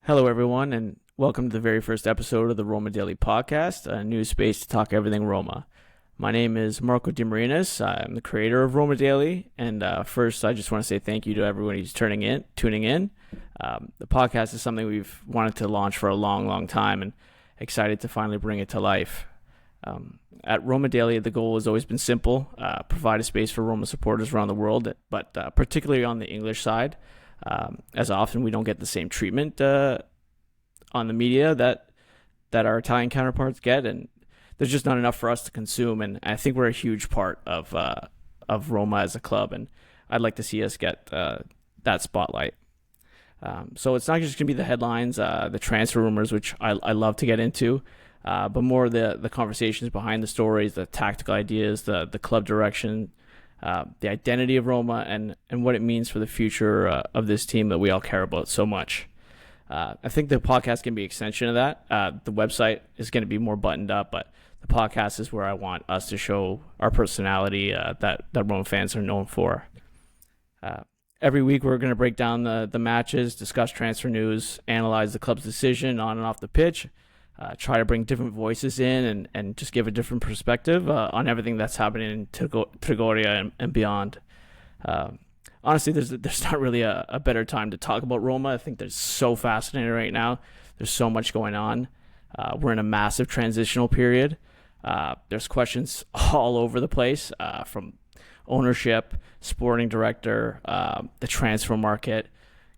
Hello, everyone, and welcome to the very first episode of the Roma Daily Podcast, a new space to talk everything Roma. My name is Marco DeMarinis. I'm the creator of Roma Daily, and first, I just want to say thank you to everyone who's tuning in. The podcast is something we've wanted to launch for a long, long time, and excited to finally bring it to life. At Roma Daily, the goal has always been simple: provide a space for Roma supporters around the world, but particularly on the English side. As often we don't get the same treatment on the media that our Italian counterparts get, and there's just not enough for us to consume. And I think we're a huge part of Roma as a club, and I'd like to see us get that spotlight. So it's not just going to be the headlines, the transfer rumors, which I love to get into, but more the conversations behind the stories, the tactical ideas, the club direction, the identity of Roma, and what it means for the future of this team that we all care about so much. I think the podcast can be an extension of that. The website is going to be more buttoned up, but the podcast is where I want us to show our personality that Roma fans are known for. Every week we're going to break down the matches, discuss transfer news, analyze the club's decision on and off the pitch, try to bring different voices in and just give a different perspective on everything that's happening in Trigoria and beyond. Honestly, there's not really a better time to talk about Roma. I think they're so fascinating right now. There's so much going on. We're in a massive transitional period. There's questions all over the place, from ownership, sporting director, the transfer market,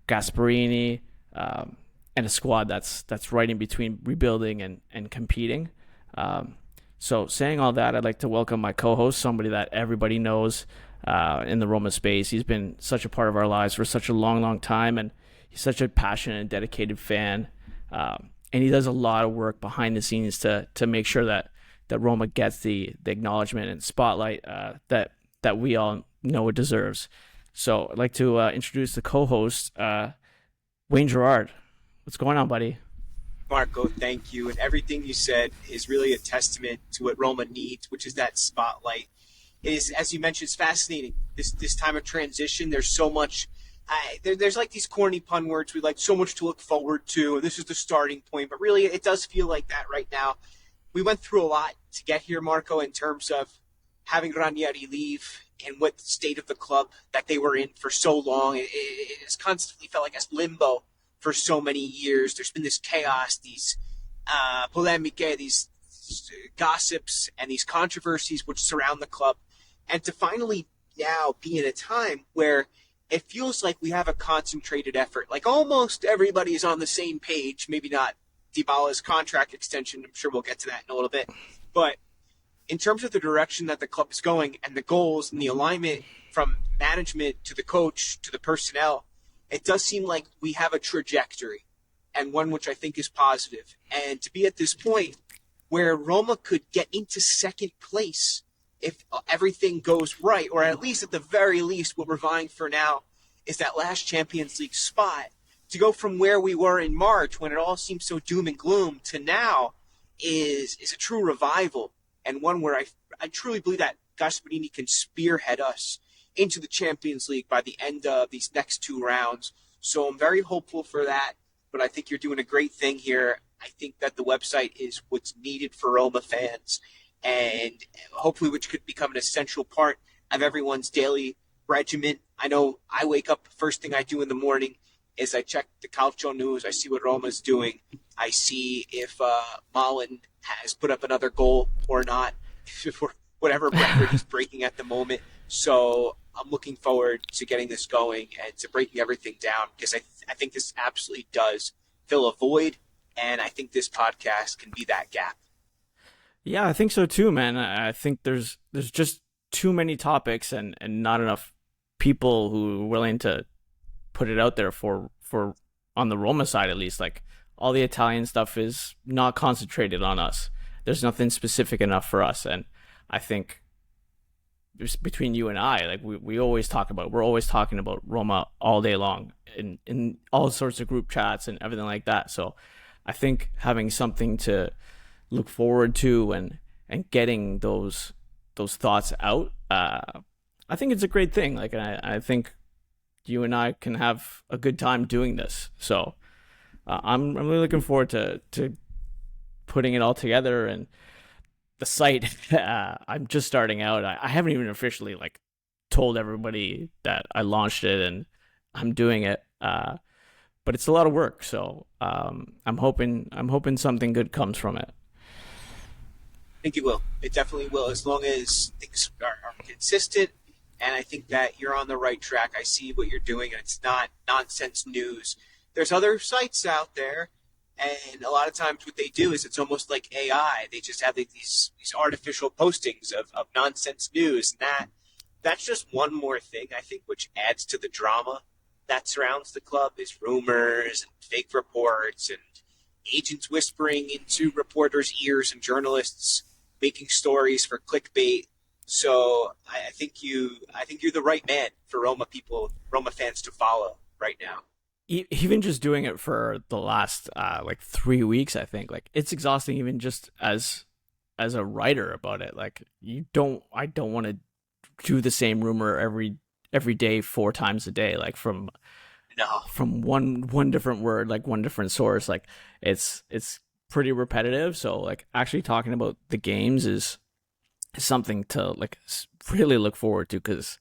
Gasparini, and a squad that's right in between rebuilding and competing. So saying all that, I'd like to welcome my co-host, somebody that everybody knows in the Roma space. He's been such a part of our lives for such a long, long time, and he's such a passionate and dedicated fan. And he does a lot of work behind the scenes to make sure that Roma gets the acknowledgement and spotlight that we all know it deserves. So I'd like to introduce the co-host, Wayne Gerard. What's going on, buddy? Marco, thank you. And everything you said is really a testament to what Roma needs, which is that spotlight. It is, as you mentioned, it's fascinating. This time of transition, there's so much. There's like these corny pun words. We like so much to look forward to, and this is the starting point. But really, it does feel like that right now. We went through a lot to get here, Marco, in terms of having Ranieri leave and what state of the club that they were in for so long. It has constantly felt like a limbo for so many years. There's been this chaos, these polemiche, these gossips, and these controversies which surround the club. And to finally now be in a time where it feels like we have a concentrated effort, like almost everybody is on the same page, maybe not Dybala's contract extension, I'm sure we'll get to that in a little bit, but in terms of the direction that the club is going and the goals and the alignment from management to the coach to the personnel, it does seem like we have a trajectory, and one which I think is positive. And to be at this point where Roma could get into second place if everything goes right, or at least at the very least what we're vying for now is that last Champions League spot, to go from where we were in March when it all seemed so doom and gloom to now is a true revival, and one where I truly believe that Gasparini can spearhead us into the Champions League by the end of these next two rounds. So I'm very hopeful for that, but I think you're doing a great thing here. I think that the website is what's needed for Roma fans, and hopefully which could become an essential part of everyone's daily regimen. I know I wake up, first thing I do in the morning is I check the Calcio news. I see what Roma's doing. I see if Malin has put up another goal or not, for whatever record he's breaking at the moment. So I'm looking forward to getting this going and to breaking everything down, because I think this absolutely does fill a void, and I think this podcast can be that gap. Yeah, I think so too, man. I think there's just too many topics and not enough people who are willing to put it out there for on the Roma side, at least. Like, all the Italian stuff is not concentrated on us. There's nothing specific enough for us, and I think just between you and I, like we're always talking about Roma all day long in all sorts of group chats and everything like that. So I think having something to look forward to and getting those thoughts out, I think it's a great thing. Like, I think you and I can have a good time doing this. So I'm really looking forward to putting it all together. And the site, I'm just starting out. I haven't even officially like told everybody that I launched it and I'm doing it. But it's a lot of work, so I'm hoping something good comes from it. I think it will. It definitely will, as long as things are consistent. And I think that you're on the right track. I see what you're doing, and it's not nonsense news. There's other sites out there, and a lot of times what they do is it's almost like AI. They just have these artificial postings of nonsense news, and that's just one more thing I think which adds to the drama that surrounds the club is rumors and fake reports and agents whispering into reporters' ears and journalists making stories for clickbait. So I think you're the right man for Roma fans to follow right now. Even just doing it for the last like 3 weeks, I think like it's exhausting even just as a writer about it. Like I don't want to do the same rumor every day 4 times a day, like No, from one different word, like one different source. Like it's pretty repetitive. So like actually talking about the games is something to like really look forward to, because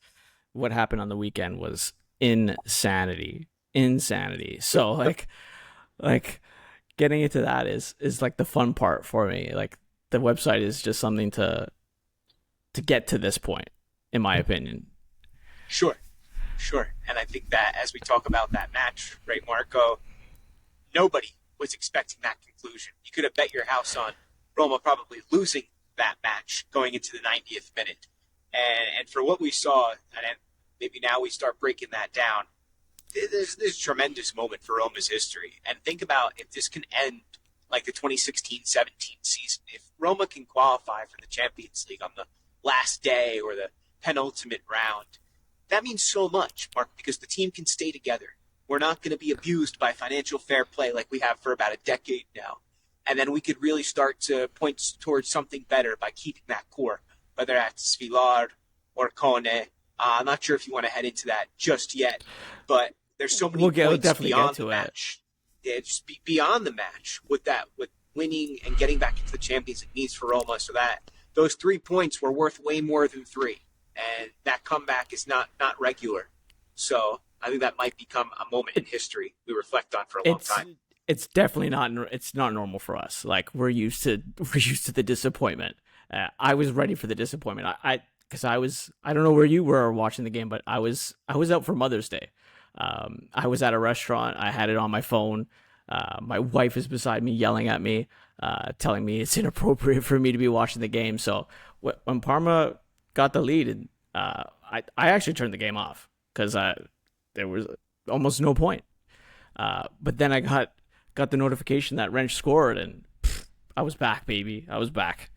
what happened on the weekend was insanity. So like getting into that is like the fun part for me. Like the website is just something to get to this point, in my opinion. sure, sure. And I think that as we talk about that match, right, Marco, nobody was expecting that conclusion. You could have bet your house on Roma probably losing that match going into the 90th minute. And for what we saw, and maybe now we start breaking that down, this tremendous moment for Roma's history. And think about if this can end like the 2016-17 season. If Roma can qualify for the Champions League on the last day or the penultimate round, that means so much, Mark, because the team can stay together. We're not going to be abused by financial fair play like we have for about a decade now. And then we could really start to point towards something better by keeping that core, whether that's Vilar or Kone. I'm not sure if you want to head into that just yet, but there's so many We'll points definitely get beyond the to it. match. Yeah, just beyond the match with winning and getting back into the Champions League means for Roma, so that those 3 points were worth way more than three, and that comeback is not regular. So I think that might become a moment in history we reflect on for a long It's time. it's definitely not normal for us. Like we're used to the disappointment. I was ready for the disappointment. I because I don't know where you were watching the game, but I was out for Mother's Day. I was at a restaurant. I had it on my phone. My wife is beside me, yelling at me, telling me it's inappropriate for me to be watching the game. So when Parma got the lead, and I actually turned the game off because there was almost no point. But then I got the notification that Wrench scored, and I was back, baby. I was back.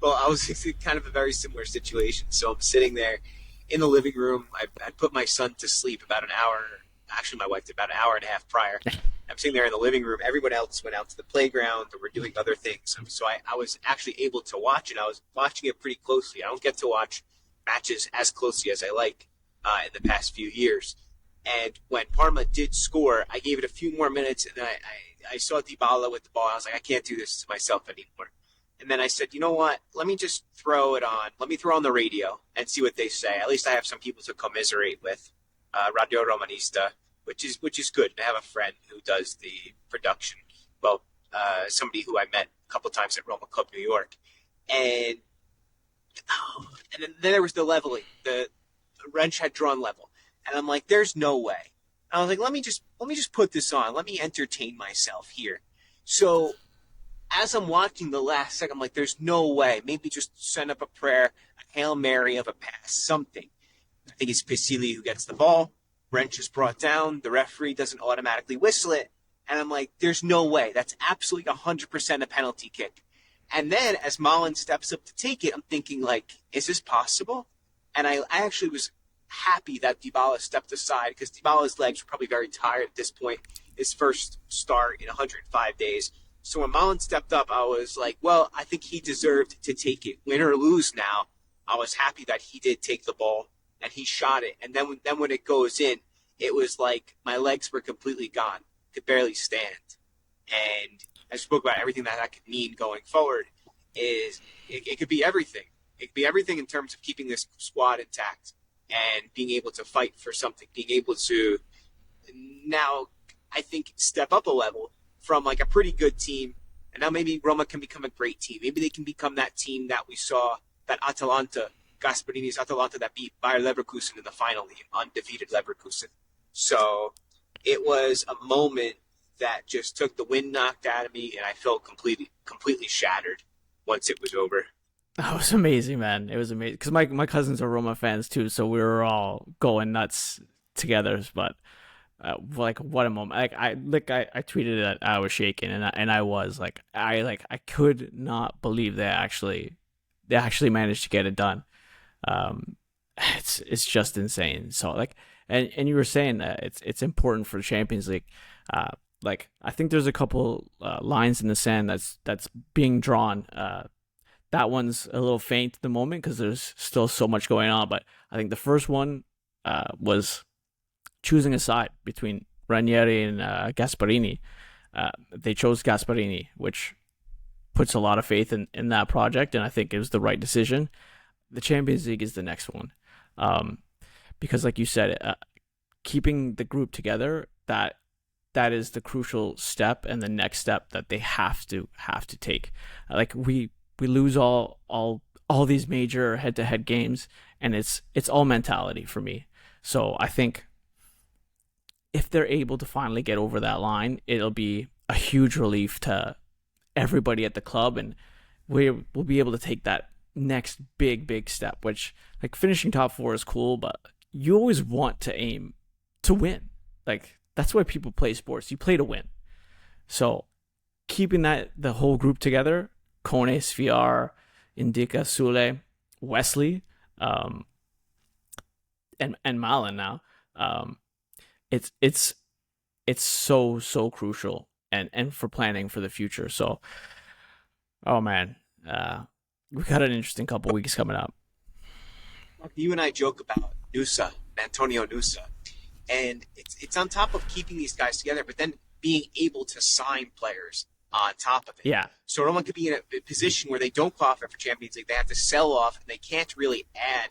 Well, I was in kind of a very similar situation. So I'm sitting there in the living room. I put my son to sleep about an hour. Actually, my wife did about an hour and a half prior. I'm sitting there in the living room. Everyone else went out to the playground or were doing other things. So I was actually able to watch it. I was watching it pretty closely. I don't get to watch matches as closely as I like in the past few years. And when Parma did score, I gave it a few more minutes, and then I saw Dybala with the ball. I was like, I can't do this to myself anymore. And then I said, you know what? Let me just throw it on. Let me throw on the radio and see what they say. At least I have some people to commiserate with. Radio Romanista, which is good. I have a friend who does the production. Well, somebody who I met a couple times at Roma Club New York, and and then there was the leveling. The wrench had drawn level, and I'm like, there's no way. I was like, let me just put this on. Let me entertain myself here. So as I'm watching the last second, I'm like, there's no way. Maybe just send up a prayer, a Hail Mary of a pass, something. I think it's Pisili who gets the ball. Wrench is brought down. The referee doesn't automatically whistle it. And I'm like, there's no way. That's absolutely 100% a penalty kick. And then as Mullen steps up to take it, I'm thinking, like, is this possible? And I actually was happy that Dybala stepped aside because Dybala's legs were probably very tired at this point, his first start in 105 days. So when Mullen stepped up, I was like, well, I think he deserved to take it. Win or lose now, I was happy that he did take the ball and he shot it. And then when it goes in, it was like my legs were completely gone, could barely stand. And I spoke about everything that that could mean going forward. Is it could be everything. It could be everything in terms of keeping this squad intact and being able to fight for something, being able to now, I think, step up a level from like a pretty good team, and now maybe Roma can become a great team. Maybe they can become that team that we saw, that Atalanta, Gasparini's Atalanta that beat Bayer Leverkusen in the final, the undefeated Leverkusen. So it was a moment that just took the wind knocked out of me, and I felt completely shattered once it was over. That was amazing, man. It was amazing because my cousins are Roma fans too, so we were all going nuts together. But like, what a moment! I tweeted that I was shaking, and I was I could not believe they actually managed to get it done. Um, it's just insane. So like, and you were saying that it's important for the Champions League. Like I think there's a couple lines in the sand that's being drawn. That one's a little faint at the moment because there's still so much going on. But I think the first one was choosing a side between Ranieri and Gasparini. They chose Gasparini, which puts a lot of faith in that project, and I think it was the right decision. The Champions League is the next one, because, like you said, keeping the group together that is the crucial step and the next step that they have to take. Like we lose all these major head to head games, and it's all mentality for me. So I think if they're able to finally get over that line, it'll be a huge relief to everybody at the club, and we'll be able to take that next big step. Which, like, finishing top four is cool, but you always want to aim to win. Like, that's why people play sports. You play to win. So keeping the whole group together, Kone, Sviar, Indica, Sule, Wesley, and Malin now. It's so crucial and for planning for the future. So, oh man, we got an interesting couple weeks coming up. You and I joke about Nusa, Antonio Nusa, and it's on top of keeping these guys together, but then being able to sign players on top of it. Yeah. So Roma could be in a position where they don't qualify for Champions League. They have to sell off, and they can't really add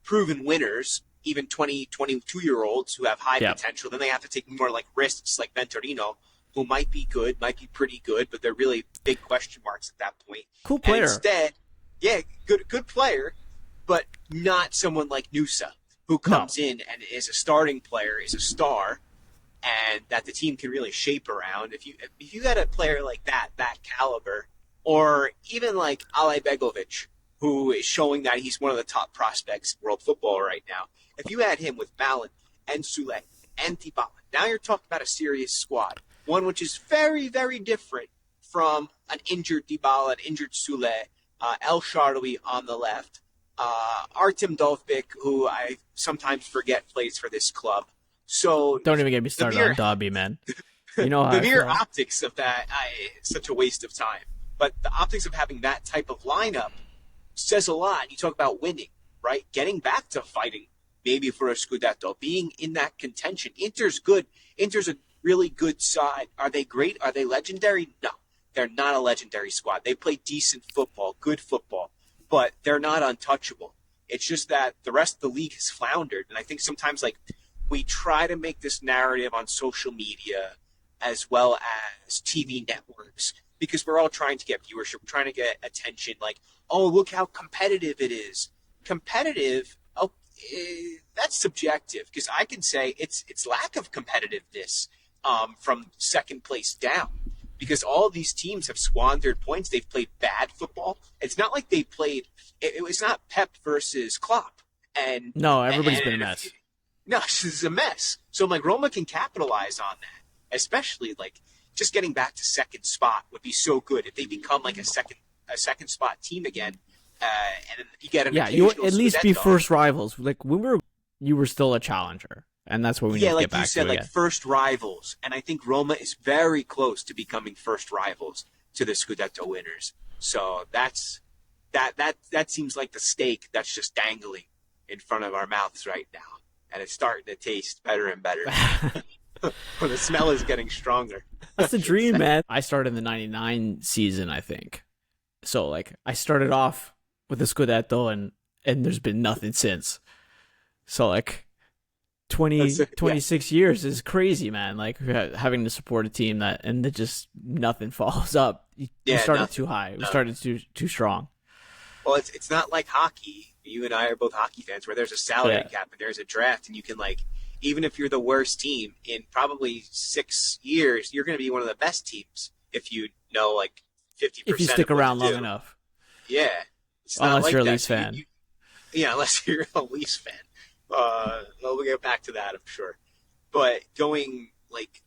proven winners, even 20, 22-year-olds who have high potential. Then they have to take more like risks like Venturino, who might be good, might be pretty good, but they're really big question marks at that point. Cool player. And instead, yeah, good player, but not someone like Nusa, who comes in and is a starting player, is a star, and that the team can really shape around. If you got a player like that caliber, or even like Ale Begovic, who is showing that he's one of the top prospects in world football right now, if you add him with Malin and Sule and Dybala, now you're talking about a serious squad. One which is very, very different from an injured Dybala, an injured Sule, El Shaarawy on the left, Artem Dovbyk, who I sometimes forget plays for this club. So don't even get me started on Dobby, man. You know how the mere optics of that is such a waste of time. But the optics of having that type of lineup says a lot. You talk about winning, right? Getting back to fighting, maybe for a Scudetto, being in that contention. Inter's good. Inter's a really good side. Are they great? Are they legendary? No, they're not a legendary squad. They play decent football, good football, but they're not untouchable. It's just that the rest of the league has floundered. And I think sometimes, like, we try to make this narrative on social media as well as TV networks because we're all trying to get viewership, we're trying to get attention. Like, oh, look how competitive it is. Competitive, that's subjective because I can say it's lack of competitiveness from second place down because all of these teams have squandered points. They've played bad football. It's not like they played – it was not Pep versus Klopp. And no, everybody's been a mess. No, this is a mess. So, like, Roma can capitalize on that, especially, like, just getting back to second spot would be so good if they become, like, a second spot team again, and you get an you at least be Scudetto. first rivals. Like, you were still a challenger, and that's what we need to get back to. Yeah, like you said, like, first rivals, and I think Roma is very close to becoming first rivals to the Scudetto winners. So that seems like the stake that's just dangling in front of our mouths right now. and it's starting to taste better and better. Or the smell is getting stronger. That's the dream, man. I started in the '99 season, I think. So like I started off with the Scudetto, and there's been nothing since. So like 26 years is crazy, man. Like having to support a team that just nothing follows up. We started nothing, too high. We started too strong. Well, it's not like hockey. You and I are both hockey fans, where there's a salary cap and there's a draft, and you can like, even if you're the worst team in probably 6 years, you're going to be one of the best teams if you know like 50%. If you stick around long enough. Yeah. Unless you're a Leafs fan. Yeah, unless you're a Leafs fan. We'll get back to that, I'm sure. But going like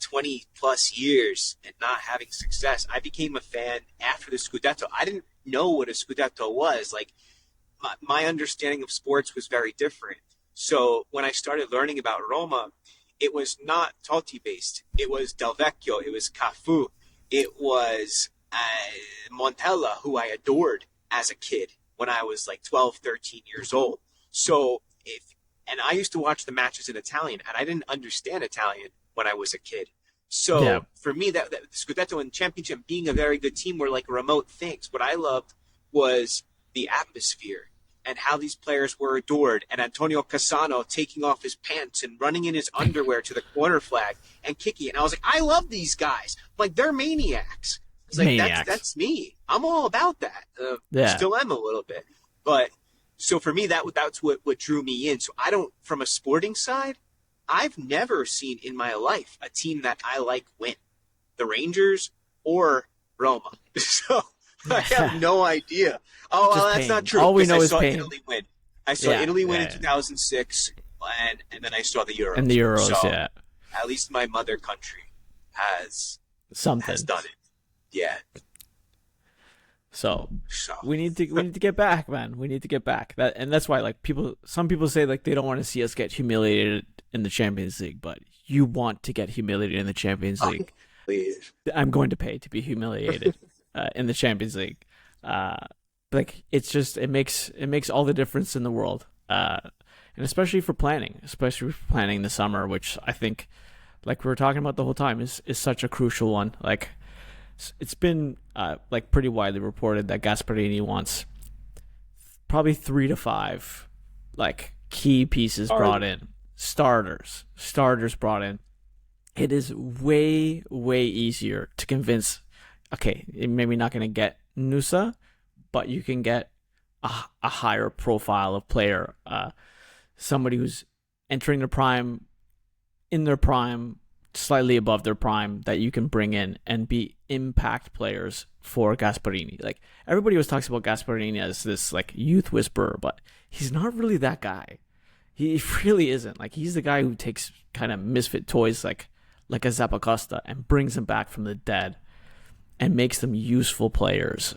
20 plus years and not having success, I became a fan after the Scudetto. I didn't know what a Scudetto was. Like, my understanding of sports was very different. So when I started learning about Roma, it was not Totti based. It was Del Vecchio. It was Cafu. It was Montella, who I adored as a kid when I was like 12, 13 years old. So and I used to watch the matches in Italian, and I didn't understand Italian when I was a kid. So for me, that Scudetto and Championship being a very good team were like remote things. What I loved was the atmosphere and how these players were adored, and Antonio Cassano taking off his pants and running in his underwear to the corner flag and kicking it. And I was like, I love these guys. Like, they're maniacs. It's like, that's me. I'm all about that. Still am a little bit. But so for me, that's what drew me in. So from a sporting side, I've never seen in my life a team that I like win. The Rangers or Roma. So I have no idea. Oh, well, that's not true. All we know is pain. Italy win. I saw Italy win in 2006, and then I saw the Euros. And the Euros, so at least my mother country has done it. Yeah. So we need to get back, man. We need to get back. And that's why like some people say like they don't want to see us get humiliated in the Champions League, but you want to get humiliated in the Champions League. Please. I'm going to pay to be humiliated in the Champions League. Like it makes all the difference in the world. And especially for planning the summer, which I think, like we were talking about the whole time, is such a crucial one. Like, it's been like pretty widely reported that Gasparini wants probably 3 to 5 like key pieces brought in, starters brought in. It is way easier to convince. Okay, maybe not going to get Nusa, but you can get a higher profile of player, somebody who's entering their prime, in their prime, slightly above their prime, that you can bring in and be impact players for Gasparini. Like, everybody always talks about Gasparini as this like youth whisperer, but he's not really that guy. He really isn't. Like, he's the guy who takes kind of misfit toys like a Zappacosta and brings them back from the dead and makes them useful players.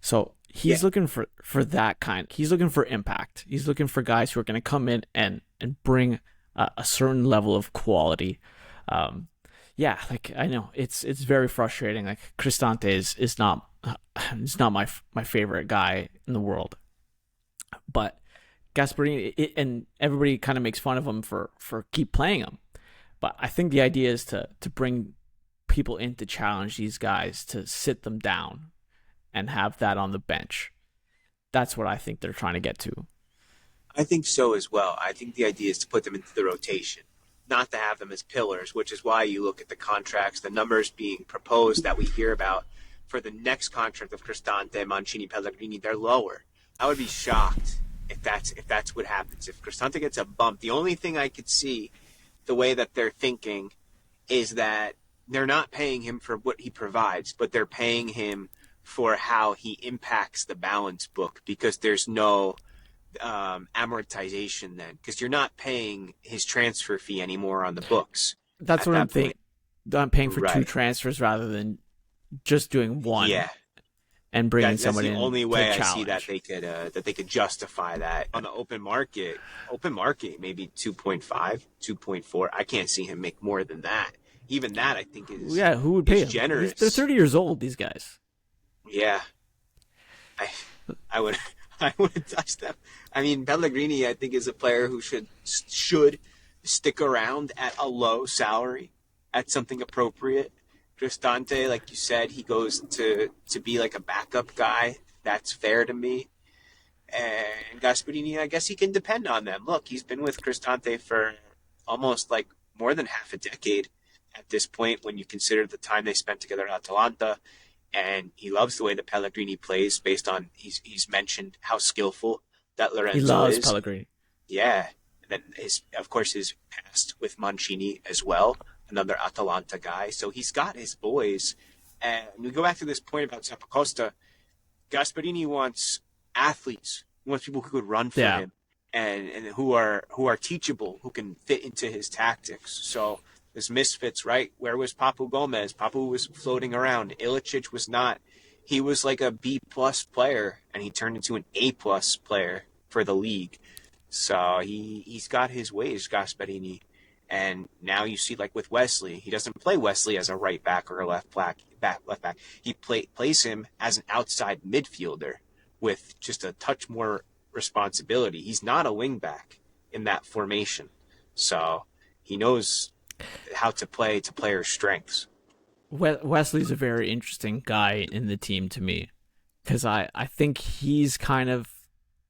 So he's looking for that kind. He's looking for impact. He's looking for guys who are going to come in and bring a certain level of quality. Like, I know it's very frustrating. Like, Cristante is not my favorite guy in the world, but Gasparini, and everybody kind of makes fun of him for keep playing him. But I think the idea is to bring people in to challenge these guys, to sit them down and have that on the bench. That's what I think they're trying to get to. I think so as well. I think the idea is to put them into the rotation, not to have them as pillars, which is why you look at the contracts, the numbers being proposed that we hear about for the next contract of Cristante, Mancini, Pellegrini, they're lower. I would be shocked if that's what happens. If Cristante gets a bump, the only thing I could see, the way that they're thinking, is that they're not paying him for what he provides, but they're paying him for how he impacts the balance book, because there's no amortization then, because you're not paying his transfer fee anymore on the books. That's what I'm thinking. I'm paying for 2 transfers rather than just doing one. Yeah. And bringing somebody in. That's the only way I see that they could justify that on the open market. Open market, maybe 2.5, 2.4. I can't see him make more than that. Even that, I think, is who would pay him? They're 30 years old, these guys. Yeah, I would I wouldn't touch them. I mean, Pellegrini, I think, is a player who should stick around at a low salary, at something appropriate. Cristante, like you said, he goes to be like a backup guy. That's fair to me. And Gasperini, I guess he can depend on them. Look, he's been with Cristante for almost like more than half a decade at this point when you consider the time they spent together at Atalanta. And he loves the way that Pellegrini plays based on he's mentioned how skillful that He Lorenzo loves is. Pellegrini. Yeah. And then of course his past with Mancini as well, another Atalanta guy. So he's got his boys. And we go back to this point about Zappacosta. Gasperini wants athletes. He wants people who could run for Yeah. him and who are teachable, who can fit into his tactics. So there's misfits, right? Where was Papu Gomez? Papu was floating around. Ilicic was not. He was like a B plus player, and he turned into an A plus player for the league. So he's got his ways, Gasperini. And now you see, like with Wesley, he doesn't play Wesley as a right back or a left back. He plays him as an outside midfielder with just a touch more responsibility. He's not a wing back in that formation, so he knows how to play to players' strengths. Wesley's a very interesting guy in the team to me because I think he's kind of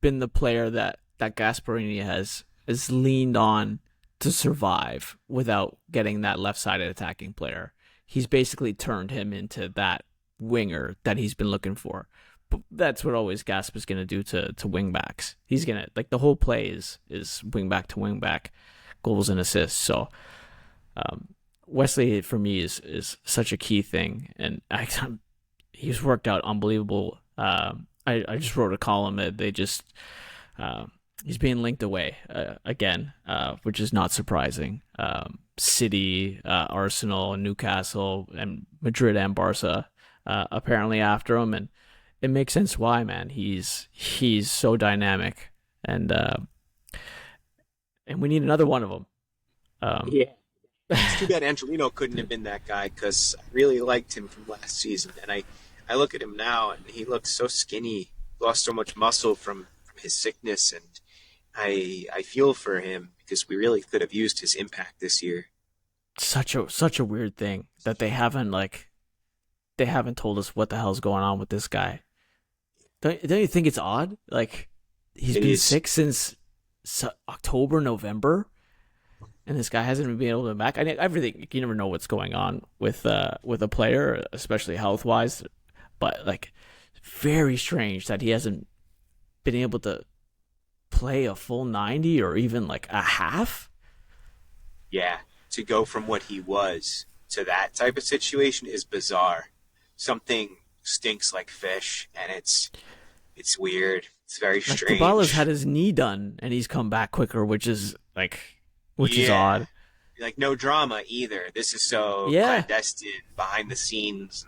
been the player that Gasparini has leaned on to survive without getting that left-sided attacking player. He's basically turned him into that winger that he's been looking for. But that's what always Gasp is going to do to wing backs. He's going to, like, the whole play is wing back to wing back, goals and assists. So Wesley, for me, is such a key thing. And he's worked out unbelievable. I just wrote a column that they just... he's being linked away again, which is not surprising. City, Arsenal, Newcastle, and Madrid and Barca apparently after him, and it makes sense why, man. He's so dynamic, and we need another one of them. Yeah. It's too bad Angelino couldn't have been that guy because I really liked him from last season. And I look at him now and he looks so skinny, lost so much muscle from his sickness. And I feel for him because we really could have used his impact this year. Such a weird thing that they haven't told us what the hell's going on with this guy. Don't you think it's odd? Like, he's been sick since October, November, and this guy hasn't been able to come back. I mean, everything, you never know what's going on with a player, especially health wise. But like, very strange that he hasn't been able to play a full 90 or even like a half. Yeah, to go from what he was to that type of situation is bizarre. Something stinks like fish, and it's weird. It's very strange. Like, Dybala's had his knee done, and he's come back quicker, which is odd. Like, no drama either. This is so clandestine, behind the scenes.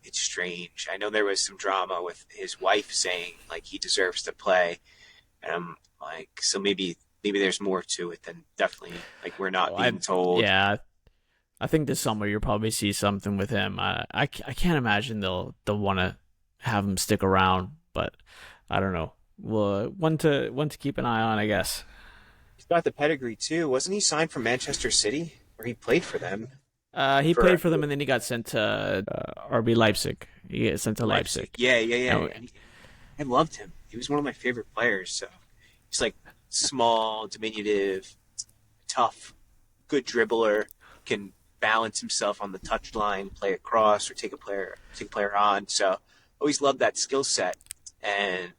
It's strange. I know there was some drama with his wife saying like he deserves to play, and I'm like, so maybe there's more to it than definitely like we're not being told. Yeah, I think this summer you'll probably see something with him. I can't imagine they'll want to have him stick around, but I don't know. Well, one to keep an eye on, I guess. He's got the pedigree too. Wasn't he signed from Manchester City, where he played for them? He played for them, and then he got sent to RB Leipzig. He got sent to Leipzig. Yeah. I loved him. He was one of my favorite players. So he's like small, diminutive, tough, good dribbler, can balance himself on the touchline, play across, or take a player on. So always loved that skill set, and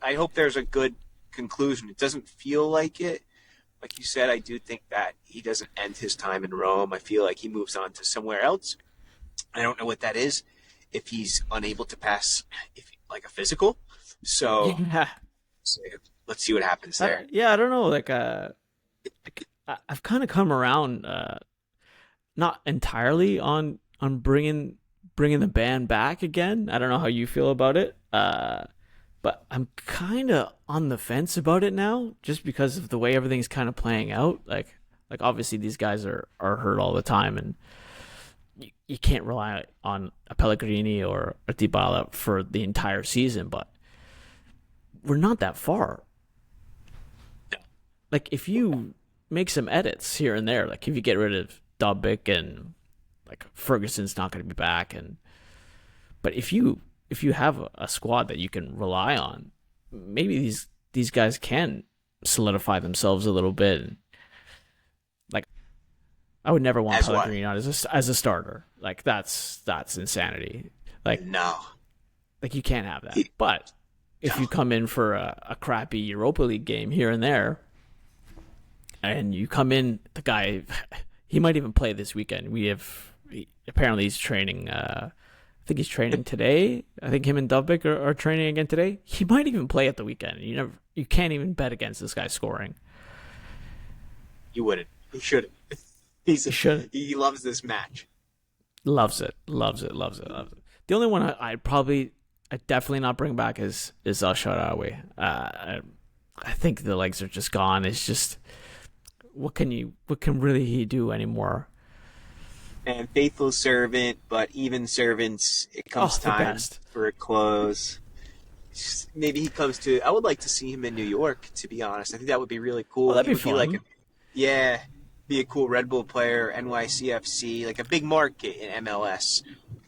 I hope there's a good conclusion. It doesn't feel like it. Like you said, I do think that he doesn't end his time in Rome. I feel like he moves on to somewhere else. I don't know what that is. If he's unable to pass, like a physical. So, so let's see what happens there. I don't know. Like, I've kind of come around, not entirely on bringing the band back again. I don't know how you feel about it. But I'm kind of on the fence about it now, just because of the way everything's kind of playing out. Like obviously these guys are hurt all the time, and you can't rely on a Pellegrini or a Dybala for the entire season. But we're not that far. No. Like if you make some edits here and there, like if you get rid of Dubbick and like Ferguson's not going to be back, but if you have a squad that you can rely on, maybe these guys can solidify themselves a little bit. Like I would never want Pellegrino as a starter. Like that's insanity. Like no, like you can't have that. But if you come in for a crappy Europa League game here and there, and you come in, the guy, he might even play this weekend. Apparently he's training. I think he's training today. I think him and Dubbick are training again today. He might even play at the weekend. You can't even bet against this guy scoring. You wouldn't. He shouldn't. He loves this match. Loves it. The only one I'd definitely not bring back is El Shaarawy. I think the legs are just gone. It's just what can really he do anymore? And faithful servant, but even servants, it comes time for a close. Maybe he comes to. I would like to see him in New York. To be honest, I think that would be really cool. Oh, that'd be fun. Be a cool Red Bull player, NYCFC, like a big market in MLS.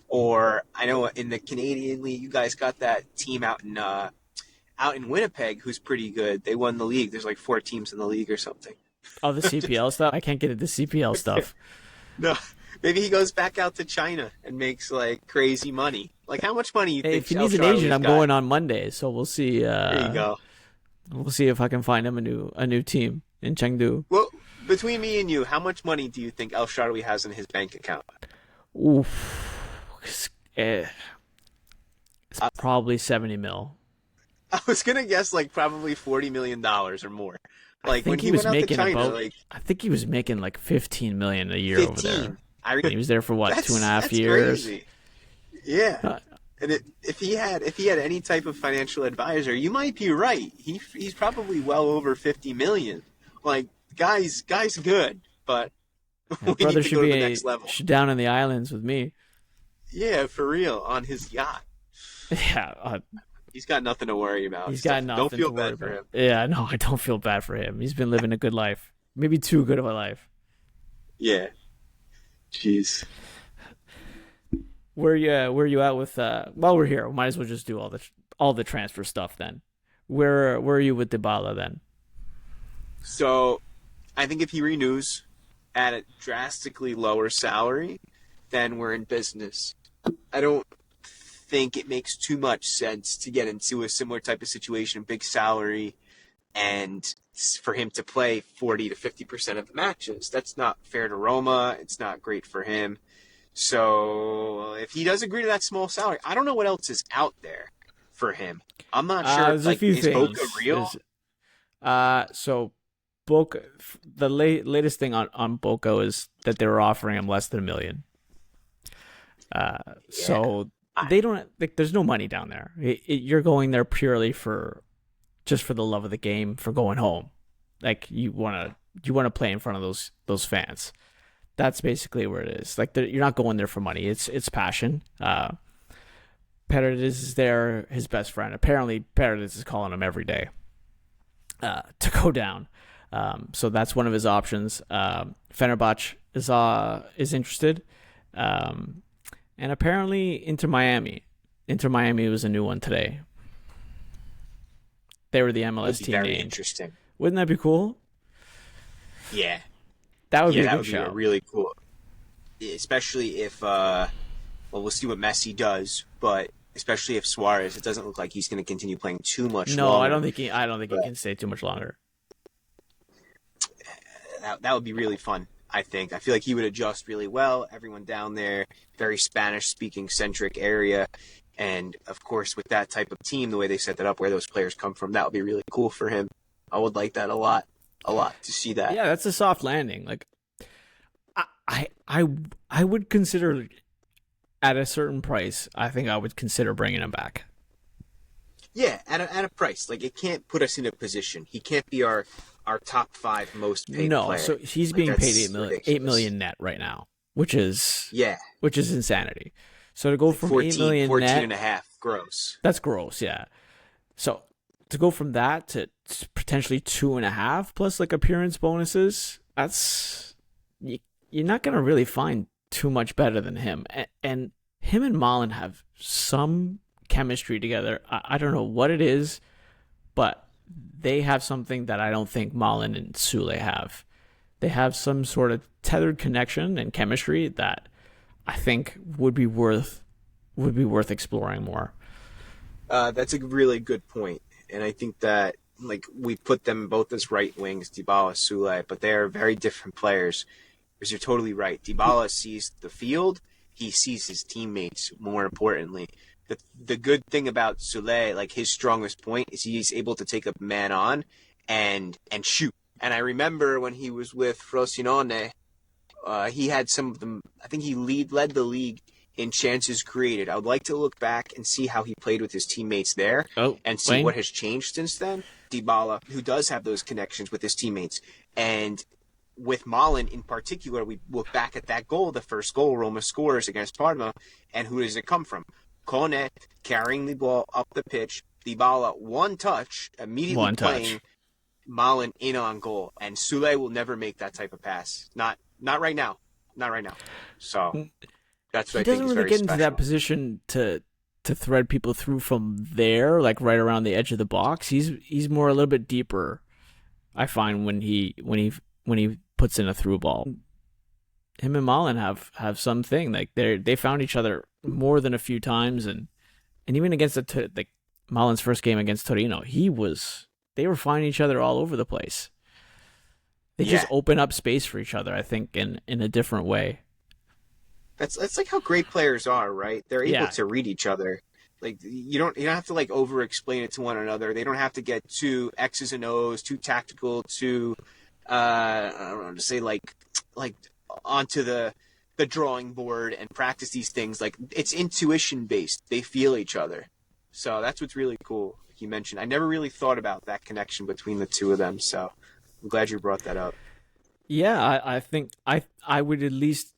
Or I know in the Canadian League, you guys got that team out in Winnipeg who's pretty good. They won the league. There's like 4 teams in the league or something. Oh, the CPL stuff? I can't get into CPL stuff. No, maybe he goes back out to China and makes like crazy money. Like how much money you think? If he needs an agent, I'm going on Monday, so we'll see. There you go. We'll see if I can find him a new team in Chengdu. Well, between me and you, how much money do you think El Shaarawy has in his bank account? Oof. It's probably 70 mil. I was gonna guess like probably $40 million or more. Like when he was went out making to China, I think he was making like 15 million a year over there. He was there for what, 2.5 years? Crazy. Yeah. And if he had any type of financial advisor, you might be right. He's probably well over 50 million. Like guy's good, but we brother need to should go to be the next level. Down in the islands with me. Yeah, for real, on his yacht. Yeah. He's got nothing to worry about. He's got nothing Don't feel to worry bad for him. Yeah, no, I don't feel bad for him. He's been living a good life. Maybe too good of a life. Yeah. Jeez. Where you at with while we're here, we might as well just do all the transfer stuff then. Where are you with Dybala then? So, I think if he renews at a drastically lower salary, then we're in business. I don't think it makes too much sense to get into a similar type of situation, big salary, and for him to play 40 to 50% of the matches. That's not fair to Roma. It's not great for him. So if he does agree to that small salary, I don't know what else is out there for him. I'm not sure. There's a few is things. Boca real? So Boca, the latest thing on Boca is that they were offering him less than $1 million. So they don't like. There's no money down there. You're going there purely for the love of the game, for going home. Like you want to play in front of those fans. That's basically where it is. Like you're not going there for money. It's passion. Paredes is there, his best friend. Apparently, Paredes is calling him every day to go down. So that's one of his options. Fenerbahce is interested. And apparently Inter Miami. Inter Miami was a new one today. They were the MLS team very named. Interesting. Wouldn't that be cool? Yeah. That would be a that good would show. Be really cool. Especially if, we'll see what Messi does, but especially if Suarez, it doesn't look like he's going to continue playing too much No, longer. I don't think he can stay too much longer. That would be really fun, I think. I feel like he would adjust really well. Everyone down there, very Spanish-speaking centric area. And, of course, with that type of team, the way they set that up, where those players come from, that would be really cool for him. I would like that a lot to see that. Yeah, that's a soft landing. Like, I would consider, at a certain price, I think I would consider bringing him back. Yeah, at a price. Like, it can't put us in a position. He can't be our top 5 most paid player. No, so he's being paid $8 million net right now, which is insanity. So to go from 14, 8 million 14 net, and a half gross. That's gross, yeah. So to go from that to potentially 2.5 plus like appearance bonuses, that's you're not gonna really find too much better than him. And him and Malin have some chemistry together. I don't know what it is, but they have something that I don't think Malin and Sule have. They have some sort of tethered connection and chemistry that I think would be worth exploring more. That's a really good point, and I think that like we put them both as right wings, Dybala, Sule, but they are very different players. Because you're totally right. Dybala sees the field, he sees his teammates. More importantly, the good thing about Sule, like his strongest point, is he's able to take a man on and shoot. And I remember when he was with Frosinone, he had some of them. I think he led the league in chances created. I would like to look back and see how he played with his teammates there Oh, and see Wayne. what has changed since then. Dybala, who does have those connections with his teammates, and with Malin in particular, we look back at that goal, the first goal Roma scores against Parma, and who does it come from? Kone carrying the ball up the pitch, Dybala one touch, immediately One touch. playing Malin in on goal, and Sule will never make that type of pass. Not right now. Not right now. So that's what He I think doesn't is really very get into that special. position to thread people through from there, like right around the edge of the box. He's more a little bit deeper. I find when he puts in a through ball. Him and Malin have something like they found each other more than a few times, and even against like Malin's first game against Torino, they were finding each other all over the place. They just Yeah, open up space for each other, I think, in a different way. that's like how great players are, right? They're able Yeah, to read each other. Like you don't have to like over explain it to one another. They don't have to get too X's and O's, too tactical, too I don't know to say like onto the drawing board and practice these things. Like it's intuition based. They feel each other. So that's what's really cool. Like you mentioned, I never really thought about that connection between the two of them. So I'm glad you brought that up. yeah. I think I would at least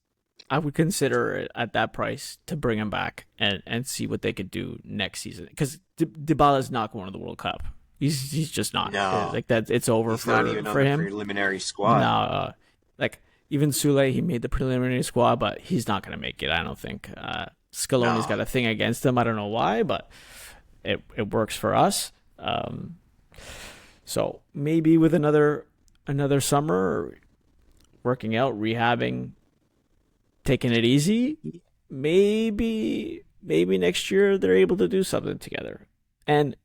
I would consider it at that price to bring him back and see what they could do next season because Dybala's not going to the World Cup. He's just not No, like that. It's over he's not for even on for the him. preliminary No, squad. like even Sule, he made the preliminary squad, but he's not going to make it. I don't think. Scaloni's No. got a thing against him. I don't know why, but it works for us. So maybe with another summer working out, rehabbing, taking it easy, maybe next year they're able to do something together. And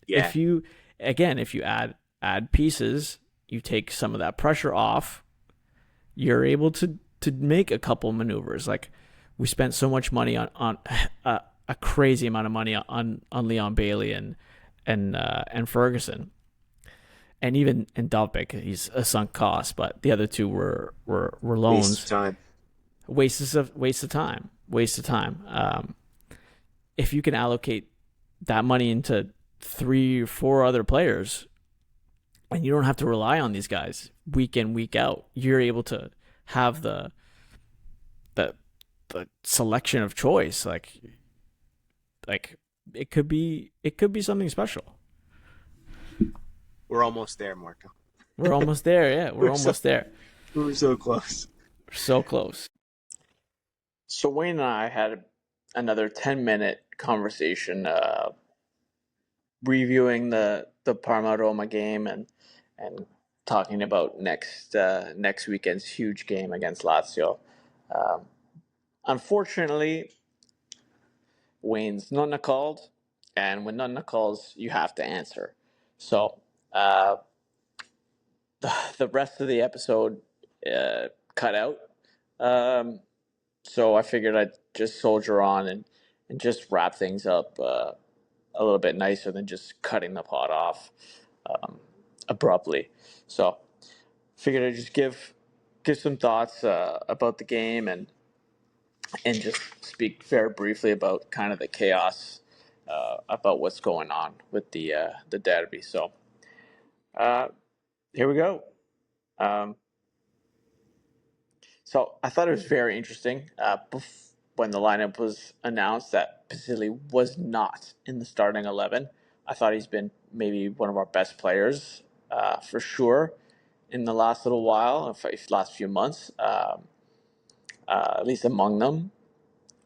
Yeah. if you if you add pieces, you take some of that pressure off. You're able to make a couple maneuvers. Like we spent so much money on a crazy amount of money on Leon Bailey and Ferguson. And even in Dalbeck, he's a sunk cost, but the other two were Waste of loans. time. Waste of time. If you can allocate that money into 3 or 4 other players, and you don't have to rely on these guys week in week out, you're able to have the the selection of choice. Like it could be something special. We're almost there, Marco. We're almost there. Yeah, we're We're so almost there. we're so close. We're so close. So Wayne and I had another 10-minute conversation reviewing the Parma Roma game and talking about next weekend's huge game against Lazio. Um, Unfortunately, Wayne's nonna called, and when nonna calls, you have to answer. So uh, the rest of the episode cut out. Um, so I figured I'd just soldier on and just wrap things up a little bit nicer than just cutting the pot off um, abruptly. So figured I'd just give some thoughts about the game and just speak very briefly about kind of the chaos about what's going on with the derby. So uh, here we go. Um, so I thought it was very interesting when the lineup was announced that Pisilli was not in the starting 11. I thought he's been maybe one of our best players for sure in the last little while, last few months, at least among them.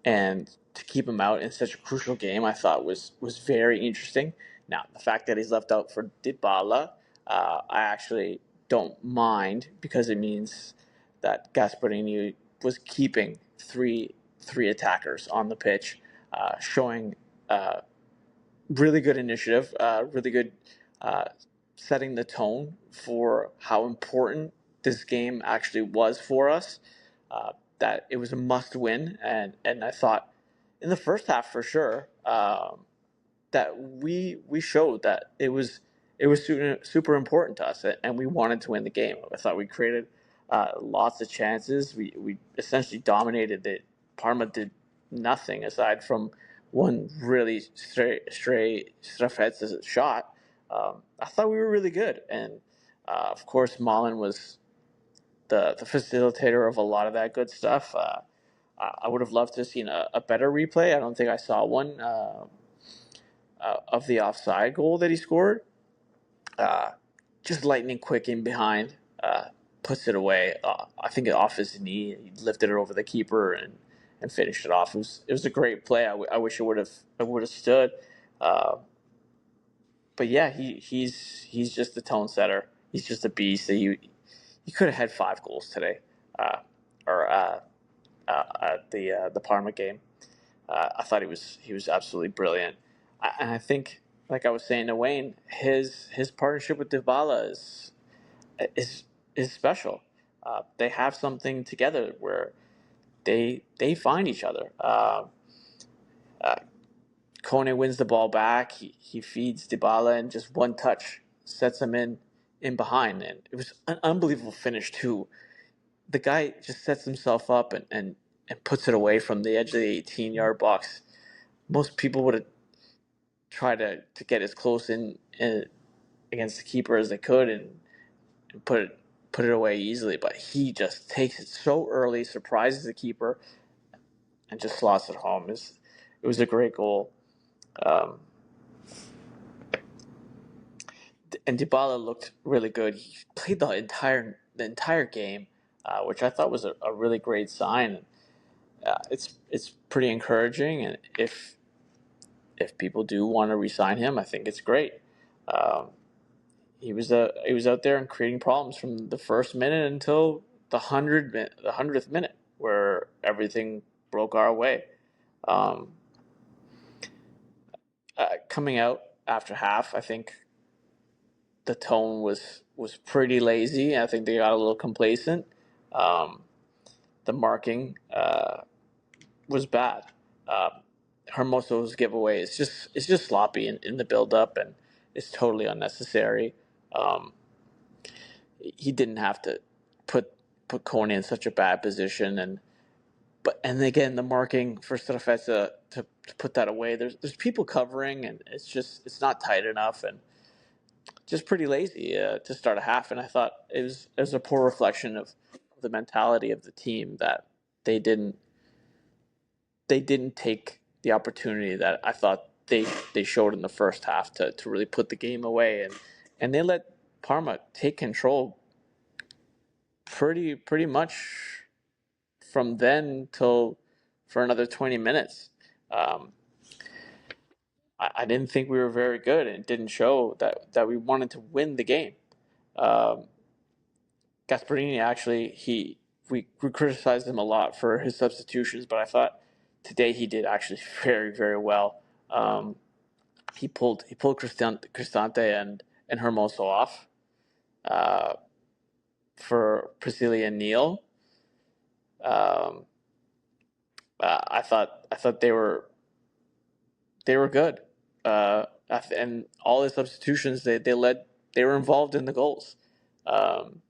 And to keep him out in such a crucial game, I thought was very interesting. Now, the fact that he's left out for Dybala, I actually don't mind because it means that Gasperini was keeping three attackers on the pitch, showing really good initiative, really good uh, setting the tone for how important this game actually was for us. That it was a must win, and I thought in the first half for sure that we showed that it was super important to us, and we wanted to win the game. I thought we created lots of chances. We essentially dominated it. Parma did nothing aside from one really straight Strafet's shot. I thought we were really good, and of course Malin was the facilitator of a lot of that good stuff. I would have loved to have seen a better replay. I don't think I saw one of the offside goal that he scored. Uh, just lightning quick in behind, puts it away. I think off his knee, he lifted it over the keeper and finished it off. It was a great play. I wish it would have stood. Uh, but yeah, he's just the tone setter. He's just a beast. He could have had 5 goals today, or at the Parma game. I thought he was absolutely brilliant, and I think, like I was saying to Wayne, his partnership with Dybala is is special. They have something together where they find each other. Uh, Kone wins the ball back. He feeds Dybala, and just one touch sets him in behind, and it was an unbelievable finish too. The guy just sets himself up and puts it away from the edge of the 18-yard box. Most people would have tried to get as close in against the keeper as they could and put it away easily, but he just takes it so early, surprises the keeper, and just slots it home. It was a great goal. Um, and Dybala looked really good. He played the entire game, which I thought was a really great sign. It's pretty encouraging, and if people do want to re-sign him, I think it's great. Um, he was out there and creating problems from the first minute until the 100th minute, where everything broke our way. Um, Coming out after half, I think the tone was pretty lazy. I think they got a little complacent. Um, the marking was bad. Uh, Hermoso's giveaway is just sloppy in the build up, and it's totally unnecessary. Um, he didn't have to put put Kone in such a bad position, and again the marking for Strafezza to put that away. There's people covering, and it's not tight enough, and just pretty lazy to start a half. And I thought it was a poor reflection of the mentality of the team that they didn't they didn't take the opportunity that I thought they showed in the first half to really put the game away, and they let Parma take control pretty much from then till for another 20 minutes. Um, I didn't think we were very good, and it didn't show that we wanted to win the game. Um, Gasparini actually we criticized him a lot for his substitutions, but I thought today he did actually very well. He pulled Cristante and Hermoso off uh, for Priscilla and Neal. Um, I thought they were good, and all the substitutions they were involved in the goals. Um,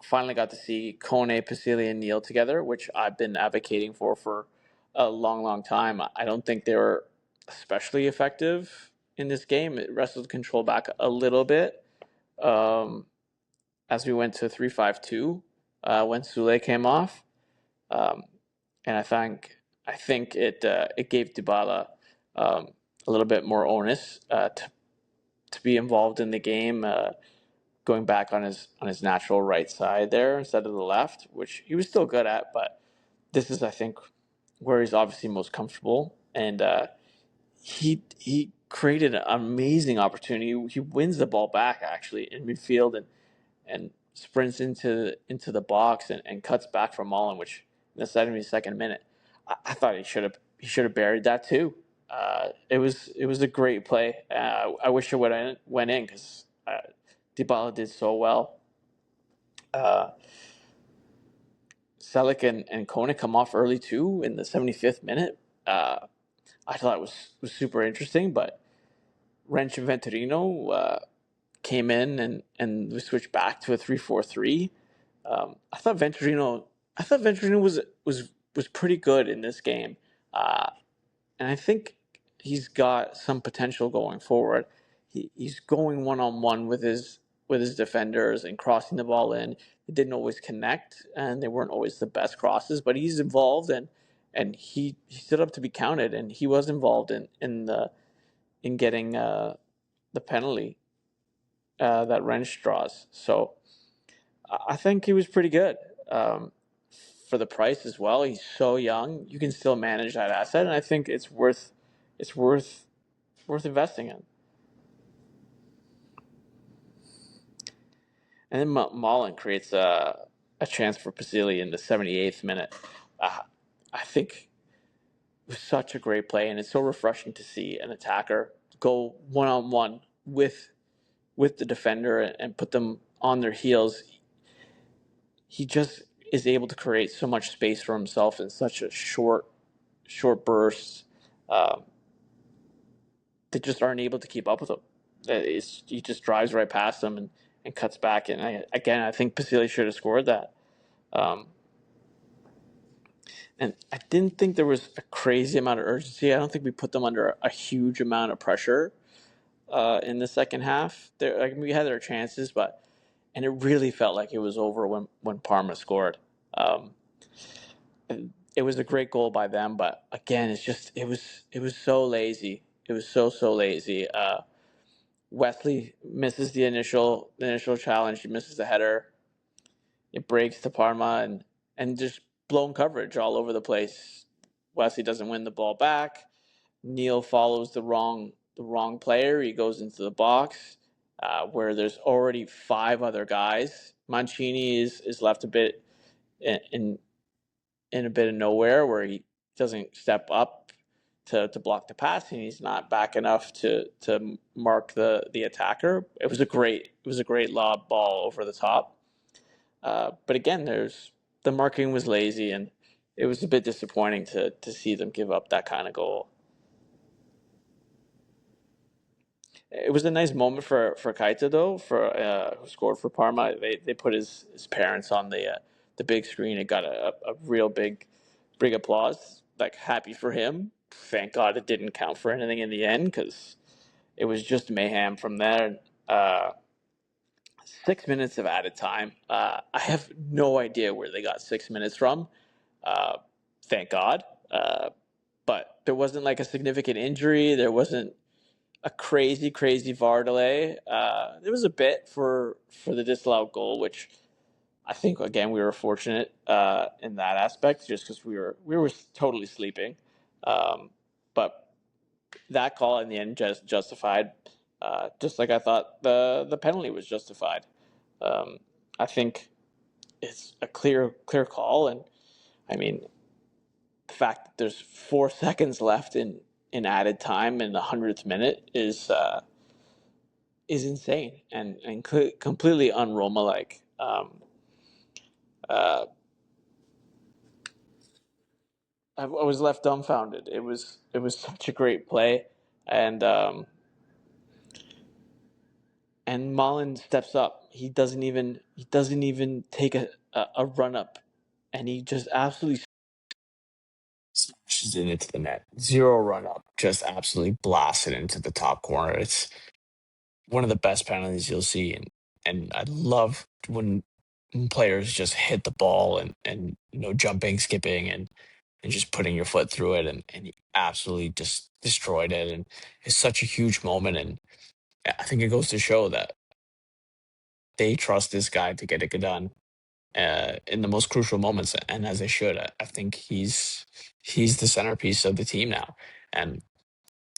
Finally got to see Kone, Pisili, and Neal together, which I've been advocating for a long time. I don't think they were especially effective in this game. It wrestled control back a little bit um, as we went to 3-5-2 when Sule came off, um, and I think it gave Dybala um, a little bit more onus to be involved in the game, going back on his natural right side there instead of the left, which he was still good at. But this is, I think, where he's obviously most comfortable, and he created an amazing opportunity. He wins the ball back actually in midfield and sprints into the box and cuts back from Mullen, which in the 72nd minute, I thought he should have buried that too. It was a great play. I wish it went in because Dybala did so well. Uh, Selleck and Kona come off early too in the 75th minute. I thought it was super interesting, but Wrench and Venturino came in and we switched back to a 3-4-3. I thought Venturino was pretty good in this game, uh, and I think he's got some potential going forward. He's going one on one with his defenders and crossing the ball in. It didn't always connect, and they weren't always the best crosses, but he's involved and he stood up to be counted, and he was involved in getting the penalty that Wrench draws. So I think he was pretty good for the price as well. He's so young; you can still manage that asset, and I think it's worth investing in. And then Mullen creates a chance for Pasili in the 78th minute. Uh, I think it was such a great play, and it's so refreshing to see an attacker go one on one with the defender and put them on their heels. He just is able to create so much space for himself in such a short bursts um, that just aren't able to keep up with him. He just drives right past them and cuts back. And I think Pasili should have scored that. Um, and I didn't think there was a crazy amount of urgency. I don't think we put them under a huge amount of pressure in the second half. We had our chances, and it really felt like it was over when Parma scored. Um, it was a great goal by them, but again, it was so lazy. It was so lazy. Wesley misses the initial challenge. He misses the header. It breaks to Parma and just blown coverage all over the place. Wesley doesn't win the ball back. Neil follows the wrong player. He goes into the box where there's already five other guys. Mancini is left a bit in in a bit of nowhere where he doesn't step up to block the pass, and he's not back enough to mark the attacker. It was a great lob ball over the top. But again, there's the marking was lazy, and it was a bit disappointing to see them give up that kind of goal. It was a nice moment for Kaita though, for who scored for Parma. They put his parents on the big screen. It got a real big applause. Like happy for him. Thank God it didn't count for anything in the end because it was just mayhem from there. 6 minutes of added time. I have no idea where they got 6 minutes from. Uh, thank God. But there wasn't like a significant injury. There wasn't a crazy VAR delay. There was a bit for the disallowed goal, which I think again we were fortunate in that aspect, just because we were totally sleeping. Um, but that call in the end just justified, just like I thought the penalty was justified. Um, I think it's a clear call, and I mean the fact that there's 4 seconds left in added time in the 100th minute is insane and completely un-Roma like. Uh, I was left dumbfounded. It was such a great play, and Mullen steps up. He doesn't even take a run up, and he just absolutely smashes it into the net. Zero run up, just absolutely blasts it into the top corner. It's one of the best penalties you'll see, and I love when players just hit the ball and jumping, skipping, and just putting your foot through it, and he absolutely just destroyed it, and it's such a huge moment, and I think it goes to show that they trust this guy to get it done in the most crucial moments, and as they should. I think he's the centerpiece of the team now, and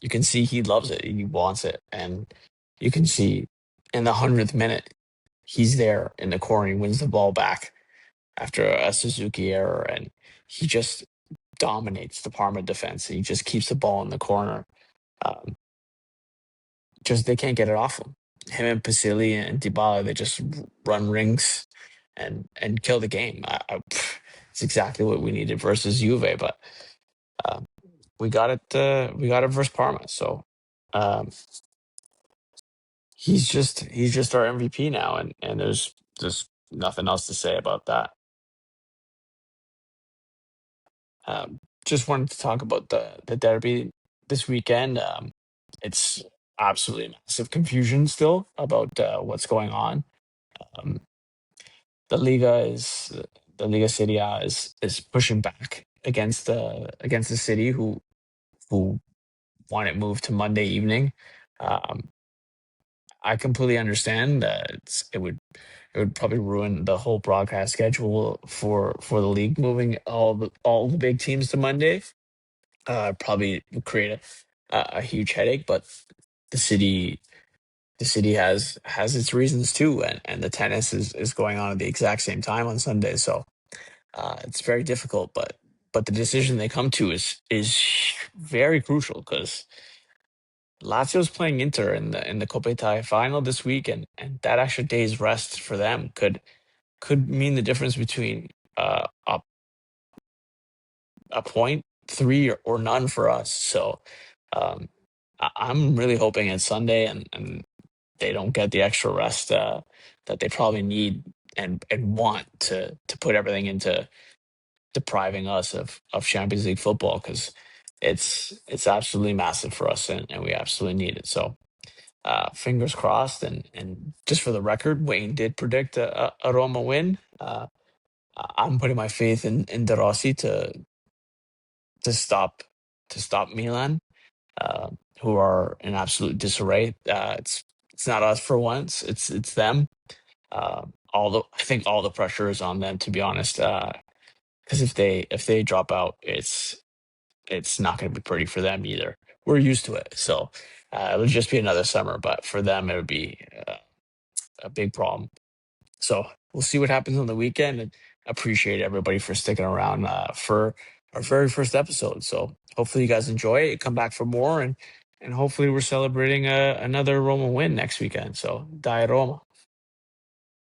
you can see he loves it. He wants it, and you can see in the 100th minute he's there in the corner. He wins the ball back after a Suzuki error, and he just dominates the Parma defense. He just keeps the ball in the corner. Um, just they can't get it off him. Him and Pasili and Dybala, they just run rings and kill the game. It's exactly what we needed versus Juve, but uh, we got it. We got it versus Parma. So um, he's just our MVP now, and there's nothing else to say about that. Just wanted to talk about the derby this weekend. It's absolutely massive confusion still about what's going on. Um, the Liga is the Liga Serie A is pushing back against the city who want it moved to Monday evening. Um, I completely understand that it would probably ruin the whole broadcast schedule for the league moving all the big teams to Monday. Probably would create a huge headache, but the city the city has its reasons too, and the tennis is going on at the exact same time on Sunday, so it's very difficult. But the decision they come to is very crucial because Lazio's playing Inter in the Coppa Italia final this week, and that extra day's rest for them could mean the difference between a point, three, or none for us. So um, I'm really hoping it's Sunday and they don't get the extra rest that they probably need and want to put everything into depriving us of Champions League football because it's absolutely massive for us and we absolutely need it. So fingers crossed, and just for the record, Wayne did predict a Roma win. I'm putting my faith in De Rossi to stop to stop Milan, who are in absolute disarray. It's not us for once; it's them. I think all the pressure is on them, to be honest. Because if they drop out, it's not going to be pretty for them either. We're used to it, so it would just be another summer. But for them, it would be a big problem. So we'll see what happens on the weekend, and appreciate everybody for sticking around for our very first episode. So hopefully you guys enjoy it. Come back for more, and hopefully we're celebrating another Roma win next weekend. So, Dai Roma.